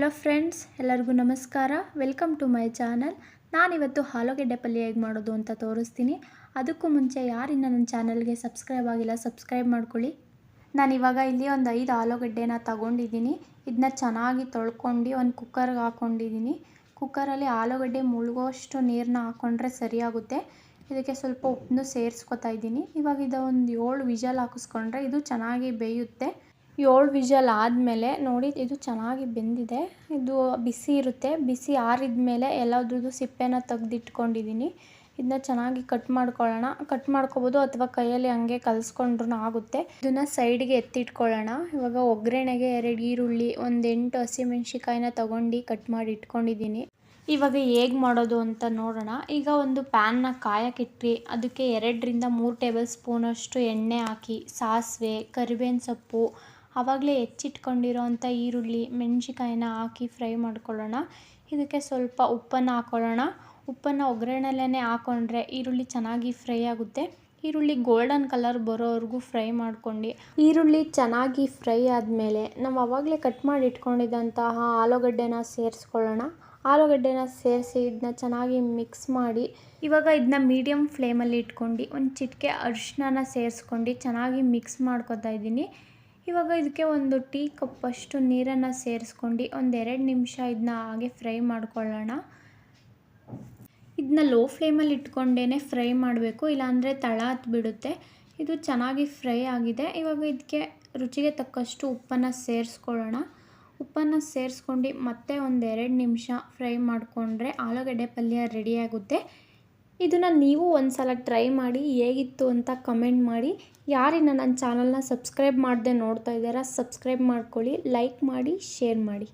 Hello friends, ಎಲ್ಲರಿಗೂ ನಮಸ್ಕಾರ. Welcome to my channel. ನಾನಿವತ್ತು ಆಲೂಗೆಡ್ಡೆ ಪಲ್ಯ ಹೇಗೆ ಮಾಡೋದು ಅಂತ ತೋರಿಸ್ತೀನಿ. ಅದಕ್ಕೂ ಮುಂಚೆ ಯಾರಿನ್ನ ನನ್ನ ಚಾನಲ್ಗೆ ಸಬ್ಸ್ಕ್ರೈಬ್ ಆಗಿಲ್ಲ ಸಬ್ಸ್ಕ್ರೈಬ್ ಮಾಡ್ಕೊಳ್ಳಿ. ನಾನಿವಾಗ ಇಲ್ಲಿ ಒಂದು 5 ಆಲೂಗಡ್ಡೆನ ತಗೊಂಡಿದ್ದೀನಿ. ಇದನ್ನ ಚೆನ್ನಾಗಿ ತೊಳ್ಕೊಂಡು ಒಂದು ಕುಕ್ಕರ್ಗೆ ಹಾಕ್ಕೊಂಡಿದ್ದೀನಿ. ಕುಕ್ಕರಲ್ಲಿ ಆಲೂಗಡ್ಡೆ ಮುಳುಗೋಷ್ಟು ನೀರನ್ನ ಹಾಕ್ಕೊಂಡ್ರೆ ಸರಿಯಾಗುತ್ತೆ. ಇದಕ್ಕೆ ಸ್ವಲ್ಪ ಉಪ್ಪನ್ನು ಸೇರಿಸ್ಕೊತಾ ಇದ್ದೀನಿ. ಇವಾಗ ಒಂದು 7 ವಿಷಲ್ ಹಾಕಿಸ್ಕೊಂಡ್ರೆ ಇದು ಚೆನ್ನಾಗಿ ಬೇಯುತ್ತೆ. 7 ವಿಷಲ್ ಆದಮೇಲೆ ನೋಡಿ, ಇದು ಚೆನ್ನಾಗಿ ಬೆಂದಿದೆ. ಇದು ಬಿಸಿ ಇರುತ್ತೆ. ಬಿಸಿ ಆರಿದ ಮೇಲೆ ಎಲ್ಲದ್ರದ್ದು ಸಿಪ್ಪೆನ ತೆಗೆದಿಟ್ಕೊಂಡಿದ್ದೀನಿ. ಇದನ್ನ ಚೆನ್ನಾಗಿ ಕಟ್ ಮಾಡ್ಕೊಳ್ಳೋಣ. ಕಟ್ ಮಾಡ್ಕೋಬೋದು ಅಥವಾ ಕೈಯಲ್ಲಿ ಹಂಗೆ ಕಲಿಸ್ಕೊಂಡ್ರೂ ಆಗುತ್ತೆ. ಇದನ್ನು ಸೈಡ್ಗೆ ಎತ್ತಿಟ್ಕೊಳ್ಳೋಣ. ಇವಾಗ ಒಗ್ಗರಣೆಗೆ 2 ಈರುಳ್ಳಿ, ಒಂದು 8 ಹಸಿಮೆಣ್ಸಿಕಾಯಿನ ತೊಗೊಂಡು ಕಟ್ ಮಾಡಿ ಇಟ್ಕೊಂಡಿದ್ದೀನಿ. ಇವಾಗ ಹೇಗೆ ಮಾಡೋದು ಅಂತ ನೋಡೋಣ. ಈಗ ಒಂದು ಪ್ಯಾನ್ನ ಕಾಯಕ್ಕಿಟ್ಟು ಅದಕ್ಕೆ 2ರಿಂದ 3 ಟೇಬಲ್ ಸ್ಪೂನಷ್ಟು ಎಣ್ಣೆ ಹಾಕಿ ಸಾಸಿವೆ, ಕರಿಬೇವಿನ ಸೊಪ್ಪು, ಆವಾಗಲೇ ಹೆಚ್ಚಿಟ್ಕೊಂಡಿರೋ ಅಂಥ ಈರುಳ್ಳಿ, ಮೆಣಸಿಕಾಯಿನ ಹಾಕಿ ಫ್ರೈ ಮಾಡ್ಕೊಳ್ಳೋಣ. ಇದಕ್ಕೆ ಸ್ವಲ್ಪ ಉಪ್ಪನ್ನು ಹಾಕ್ಕೊಳ್ಳೋಣ. ಉಪ್ಪನ್ನು ಒಗ್ಗರಣೆಲೇ ಹಾಕ್ಕೊಂಡ್ರೆ ಈರುಳ್ಳಿ ಚೆನ್ನಾಗಿ ಫ್ರೈ ಆಗುತ್ತೆ. ಈರುಳ್ಳಿ ಗೋಲ್ಡನ್ ಕಲರ್ ಬರೋವರೆಗೂ ಫ್ರೈ ಮಾಡ್ಕೊಂಡು, ಈರುಳ್ಳಿ ಚೆನ್ನಾಗಿ ಫ್ರೈ ಆದಮೇಲೆ ನಾವು ಆವಾಗಲೇ ಕಟ್ ಮಾಡಿ ಇಟ್ಕೊಂಡಿದ್ದಂತಹ ಆಲೂಗಡ್ಡೆನ ಸೇರಿಸ್ಕೊಳ್ಳೋಣ. ಆಲೂಗಡ್ಡೆನ ಸೇರಿಸಿ ಇದನ್ನ ಚೆನ್ನಾಗಿ ಮಿಕ್ಸ್ ಮಾಡಿ, ಇವಾಗ ಇದನ್ನ ಮೀಡಿಯಮ್ ಫ್ಲೇಮಲ್ಲಿ ಇಟ್ಕೊಂಡು ಒಂದು ಚಿಟಿಕೆ ಅರಿಶಿನ ಸೇರಿಸ್ಕೊಂಡು ಚೆನ್ನಾಗಿ ಮಿಕ್ಸ್ ಮಾಡ್ಕೊತಾ ಇದ್ದೀನಿ. ಇವಾಗ ಇದಕ್ಕೆ ಒಂದು ಟೀ ಕಪ್ಪಷ್ಟು ನೀರನ್ನು ಸೇರಿಸ್ಕೊಂಡು ಒಂದು 2 ನಿಮಿಷ ಇದನ್ನ ಹಾಗೆ ಫ್ರೈ ಮಾಡ್ಕೊಳ್ಳೋಣ. ಇದನ್ನ ಲೋ ಫ್ಲೇಮಲ್ಲಿ ಇಟ್ಕೊಂಡೇ ಫ್ರೈ ಮಾಡಬೇಕು, ಇಲ್ಲಾಂದರೆ ತಳ ಹತ್ಬಿಡುತ್ತೆ. ಇದು ಚೆನ್ನಾಗಿ ಫ್ರೈ ಆಗಿದೆ. ಇವಾಗ ಇದಕ್ಕೆ ರುಚಿಗೆ ತಕ್ಕಷ್ಟು ಉಪ್ಪನ್ನು ಸೇರಿಸ್ಕೊಳ್ಳೋಣ. ಉಪ್ಪನ್ನು ಸೇರಿಸ್ಕೊಂಡು ಮತ್ತೆ ಒಂದು 2 ನಿಮಿಷ ಫ್ರೈ ಮಾಡಿಕೊಂಡ್ರೆ ಆಲೂಗಡ್ಡೆ ಪಲ್ಯ ರೆಡಿಯಾಗುತ್ತೆ. ಇದನ್ನು ನೀವು ಒಂದು ಸಲ ಟ್ರೈ ಮಾಡಿ ಹೇಗಿತ್ತು ಅಂತ ಕಮೆಂಟ್ ಮಾಡಿ. ಯಾರಿನ್ನ ನನ್ನ ಚಾನಲ್ನ ಸಬ್ಸ್ಕ್ರೈಬ್ ಮಾಡದೆ ನೋಡ್ತಾ ಇದ್ದಾರಾ ಸಬ್ಸ್ಕ್ರೈಬ್ ಮಾಡ್ಕೊಳ್ಳಿ, ಲೈಕ್ ಮಾಡಿ, ಶೇರ್ ಮಾಡಿ.